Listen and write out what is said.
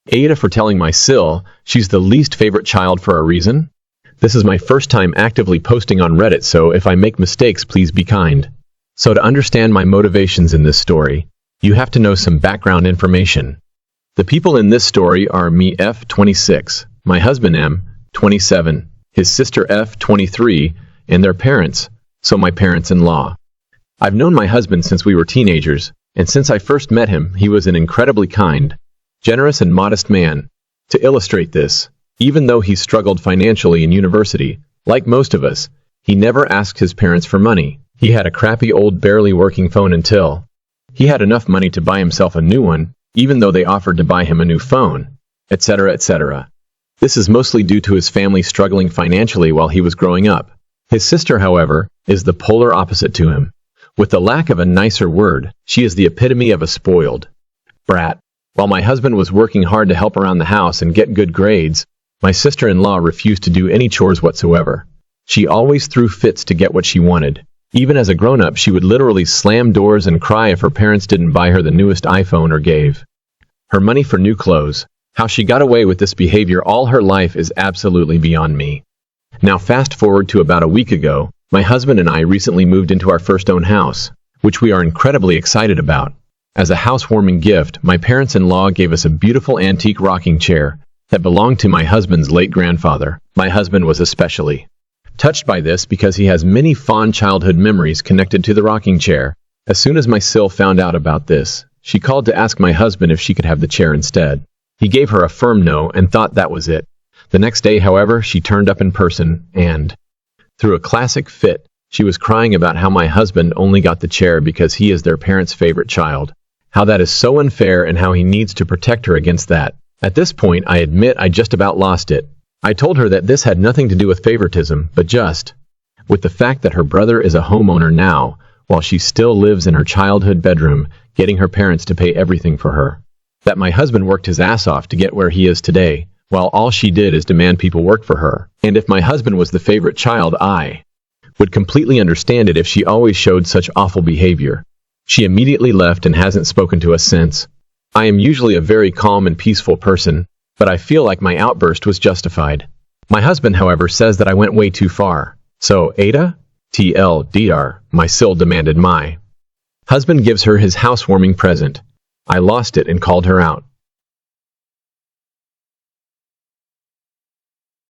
AITA for telling my SIL she's the least favorite child for a reason? This is my first time actively posting on Reddit, so if I make mistakes, please be kind. So to understand my motivations in this story, you have to know some background information. The people in this story are me, F, 26, my husband, M, 27, his sister, F, 23, and their parents, so my parents-in-law. I've known my husband since we were teenagers, and since I first met him, he was an incredibly kind, generous, and modest man. To illustrate this, even though he struggled financially in university, like most of us, he never asked his parents for money. He had a crappy old barely working phone until he had enough money to buy himself a new one, even though they offered to buy him a new phone, etc., etc. This is mostly due to his family struggling financially while he was growing up. His sister, however, is the polar opposite to him. With the lack of a nicer word, she is the epitome of a spoiled brat. While my husband was working hard to help around the house and get good grades, my sister-in-law refused to do any chores whatsoever. She always threw fits to get what she wanted. Even as a grown-up, she would literally slam doors and cry if her parents didn't buy her the newest iPhone or gave her money for new clothes. How she got away with this behavior all her life is absolutely beyond me. Now fast forward to about a week ago, my husband and I recently moved into our first own house, which we are incredibly excited about. As a housewarming gift, my parents-in-law gave us a beautiful antique rocking chair that belonged to my husband's late grandfather. My husband was especially touched by this because he has many fond childhood memories connected to the rocking chair. As soon as my SIL found out about this, she called to ask my husband if she could have the chair instead. He gave her a firm no and thought that was it. The next day, however, she turned up in person and, through a classic fit, she was crying about how my husband only got the chair because he is their parents' favorite child. How that is so unfair and how he needs to protect her against that. At this point, I admit I just about lost it. I told her that this had nothing to do with favoritism, but just with the fact that her brother is a homeowner now, while she still lives in her childhood bedroom, getting her parents to pay everything for her. That my husband worked his ass off to get where he is today, while all she did is demand people work for her. And if my husband was the favorite child, I would completely understand it if she always showed such awful behavior. She immediately left and hasn't spoken to us since. I am usually a very calm and peaceful person, but I feel like my outburst was justified. My husband, however, says that I went way too far. So, AITA? TLDR, my SIL demanded my husband gives her his housewarming present. I lost it and called her out.